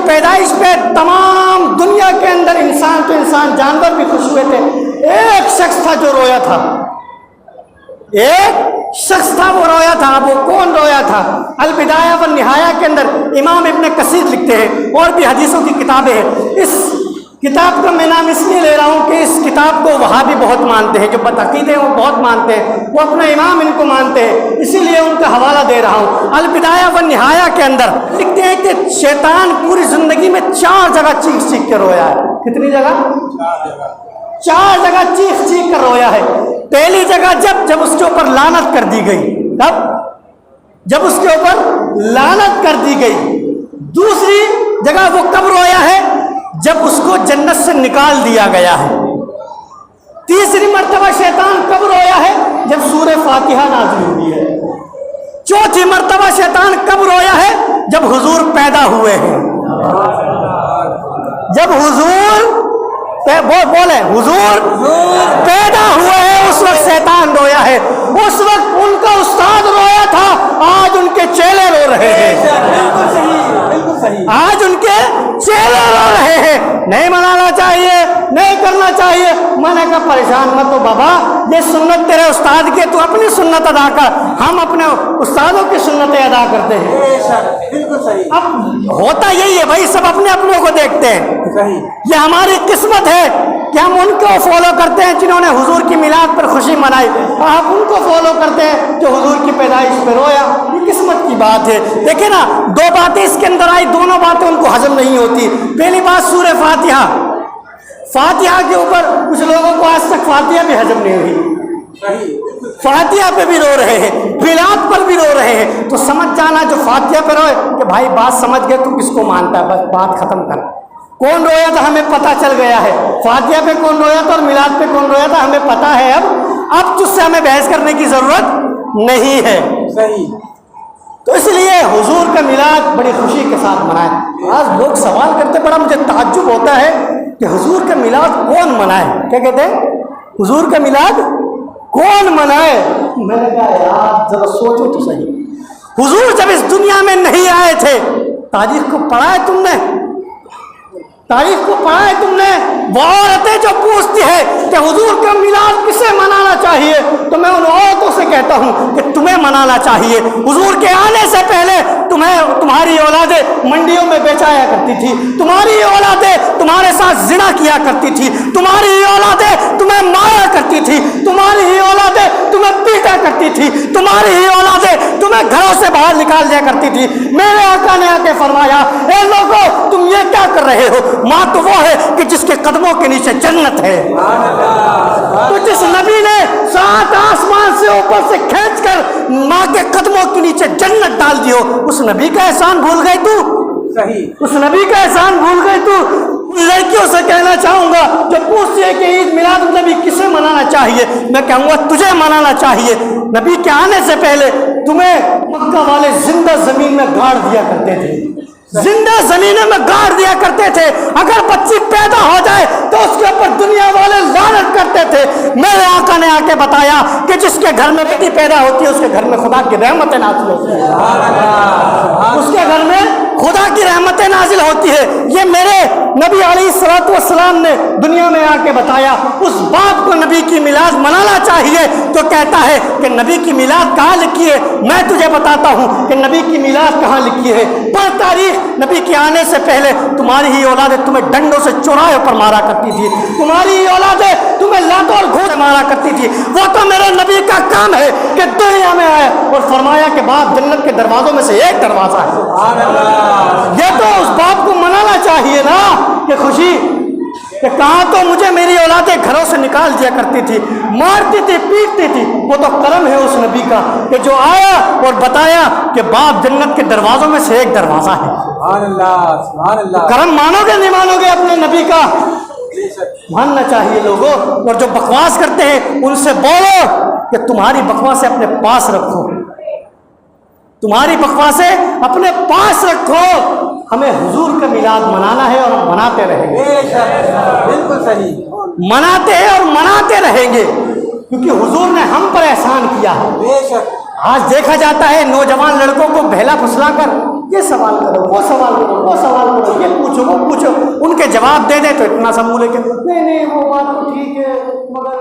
پیدائش پہ تمام دنیا کے اندر انسان تو انسان جانور بھی خوش ہوئے تھے، ایک شخص تھا جو رویا تھا، ایک شخص تھا وہ رویا تھا۔ اب وہ کون رویا تھا؟ البدایہ والنہایہ کے اندر امام ابن کثیر لکھتے ہیں، اور بھی حدیثوں کی کتابیں ہیں۔ اس کتاب کا میں نام اس لیے لے رہا ہوں کہ اس کتاب کو وہابی بہت مانتے ہیں، جو بدعقیدے ہیں وہ بہت مانتے ہیں، وہ اپنا امام ان کو مانتے ہیں، اسی لیے ان کا حوالہ دے رہا ہوں۔ البدایہ والنہایہ کے اندر لکھتے ہیں کہ شیطان پوری زندگی میں 4 جگہ چیخ چیخ کے رویا ہے۔ کتنی جگہ؟ 4 جگہ چیخ چیخ کر رویا ہے۔ پہلی جگہ جب اس کے اوپر لعنت کر دی گئی، جب اس کے اوپر لعنت کر دی گئی۔ دوسری جگہ وہ کب رویا ہے؟ جب اس کو جنت سے نکال دیا گیا ہے۔ تیسری مرتبہ شیطان کب رویا ہے؟ جب سورہ فاتحہ نازل ہوئی ہے۔ چوتھی مرتبہ شیطان کب رویا ہے؟ جب حضور پیدا ہوئے ہیں۔ جب حضور بولے حضور پیدا ہوئے ہیں، اس وقت شیطان رویا ہے۔ اس وقت ان کا استاد رویا تھا، آج ان کے چیلے رو رہے ہیں۔ آج ان کے چیلے رو رہے ہیں۔ نہیں منانا چاہیے، نہیں کرنا چاہیے۔ میں نے کہا پریشان مت ہو بابا، یہ سنت تیرے استاد کی، تو اپنی سنت ادا کر، ہم اپنے استادوں کی سنتیں ادا کرتے ہیں۔ بالکل صحیح۔ اب ہوتا یہی ہے بھائی، سب اپنے اپنوں کو دیکھتے ہیں۔ یہ ہماری قسمت ہے کہ ہم ان کو فالو کرتے ہیں جنہوں نے حضور کی میلاد پر خوشی منائی، اور ہم ان کو فالو کرتے ہیں جو حضور کی پیدائش پہ رویا۔ یہ قسمت کی بات ہے۔ دیکھیں نا، 2 باتیں اس کے اندر آئی، دونوں باتیں ان کو ہضم نہیں ہوتی۔ پہلی بات سورہ فاتحہ، فاتحہ کے اوپر کچھ لوگوں کو آج تک فاتحہ بھی ہضم نہیں ہوئی، فاتحہ پہ بھی رو رہے ہیں، میلاد پر بھی رو رہے ہیں۔ تو سمجھ جانا جو فاتحہ پہ روئے کہ بھائی بات سمجھ گئے، تو کس کو مانتا ہے، بس بات ختم کر۔ کون رویا تھا ہمیں پتہ چل گیا ہے، فاتحہ پہ کون رویا تھا اور میلاد پہ کون رویا تھا ہمیں پتہ ہے۔ اب تجھ سے ہمیں بحث کرنے کی ضرورت نہیں ہے۔ صحیح۔ تو اس لیے حضور کا میلاد بڑی خوشی کے ساتھ منائیں۔ آج لوگ سوال کرتے، بڑا مجھے تعجب ہوتا ہے کہ حضور کا میلاد کون منائے؟ کیا کہتے ہیں؟ حضور کا میلاد کون منائے؟ میں نے کہا یار ذرا سوچو تو صحیح۔ حضور جب اس دنیا میں نہیں آئے تھے، تاریخ کو پڑھا ہے تم نے؟ تاریخ کو پڑھا ہے تم نے؟ وہ عورتیں جو پوچھتی ہے کہ حضور کا میلاد کسے منانا چاہیے، تو میں ان عورتوں سے کہتا ہوں کہ تمہیں منانا چاہیے۔ حضور کے آنے سے پہلے تمہاری اولادیں منڈیوں میں بیچایا کرتی تھی، تمہاری اولادیں تمہارے ساتھ زنا کیا کرتی تھی، تمہاری اولادیں تمہیں مارا کرتی تھی، تمہاری ہی اولادیں تمہیں پیٹا کرتی تھی، تمہاری ہی اولادیں تمہیں گھروں سے باہر نکال دیا کرتی تھی۔ میرے آقا نے آ کے فرمایا، اے لوگوں تم یہ کیا کر رہے ہو؟ ماں تو وہ ہے کہ جس کے قدموں کے نیچے جنت ہے۔ تو جس نبی نے 7 آسمان سے اوپر سے کھینچ کر ماں کے قدموں کے نیچے جنت ڈال دی ہو، اس نبی کا احسان بھول گئی تو؟ صحیح۔ اس نبی کا احسان بھول گئی تو؟ لڑکیوں سے کہنا چاہوں گا جو پوچھتی ہے کہ عید میلاد النبی کسے منانا چاہیے، میں کہوں گا تجھے منانا چاہیے۔ نبی کے آنے سے پہلے تمہیں مکہ والے زندہ زمین میں گاڑ دیا کرتے تھے، زندہ زمینوں میں گاڑ دیا کرتے تھے۔ اگر بچی پیدا ہو جائے تو اس کے اوپر دنیا والے لعنت کرتے تھے۔ میرے آقا نے آ کے بتایا کہ جس کے گھر میں بیٹی پیدا ہوتی ہے اس کے گھر میں خدا کی رحمتیں نازل ہوتی ہیں، اس کے گھر میں خدا کی رحمتیں نازل ہوتی ہے۔ یہ میرے نبی علیہ الصلوۃ والسلام نے دنیا میں آ کے بتایا۔ اس باپ کو نبی کی میلاد منانا چاہیے تو کہتا ہے کہ نبی کی میلاد کہاں لکھی ہے؟ میں تجھے بتاتا ہوں کہ نبی کی میلاد کہاں لکھی ہے۔ پڑھ تاریخ، نبی کے آنے سے پہلے تمہاری ہی اولادیں تمہیں ڈنڈوں سے چوراہے پر مارا کرتی تھی، تمہاری ہی اولادیں تمہیں لاتوں اور گھوڑے مارا کرتی تھی۔ وہ تو میرے نبی کا کام ہے کہ دنیا میں آئے اور فرمایا کہ باپ جنت کے دروازوں میں سے ایک دروازہ ہے۔ یہ تو اس باپ کو منانا چاہیے نا کہ خوشی کہ کہاں تو مجھے میری اولادیں گھروں سے نکال دیا کرتی تھی، مارتی تھی، پیٹتی تھی۔ وہ تو کرم ہے اس نبی کا کہ جو آیا اور بتایا کہ باپ جنت کے دروازوں میں سے ایک دروازہ ہے۔ سبحان اللہ، سبحان اللہ۔ کرم مانو گے نہیں مانو گے اپنے نبی کا؟ ماننا چاہیے لوگوں۔ اور جو بکواس کرتے ہیں ان سے بولو کہ تمہاری بکواسیں اپنے پاس رکھو، تمہاری بکواسیں اپنے پاس رکھو۔ ہمیں حضور کا میلاد منانا ہے اور ہم مناتے رہیں گے، بالکل صحیح، مناتے ہیں اور مناتے رہیں گے، کیونکہ حضور نے ہم پر احسان کیا ہے۔ بے شک۔ آج دیکھا جاتا ہے نوجوان لڑکوں کو بہلا پھسلا کر یہ سوال کرو، وہ سوال کرو، وہ سوال کرو، یہ پوچھو، وہ پوچھو، ان کے جواب دے دے تو اتنا سب بولے کہ نہیں وہ بات تو ٹھیک ہے مگر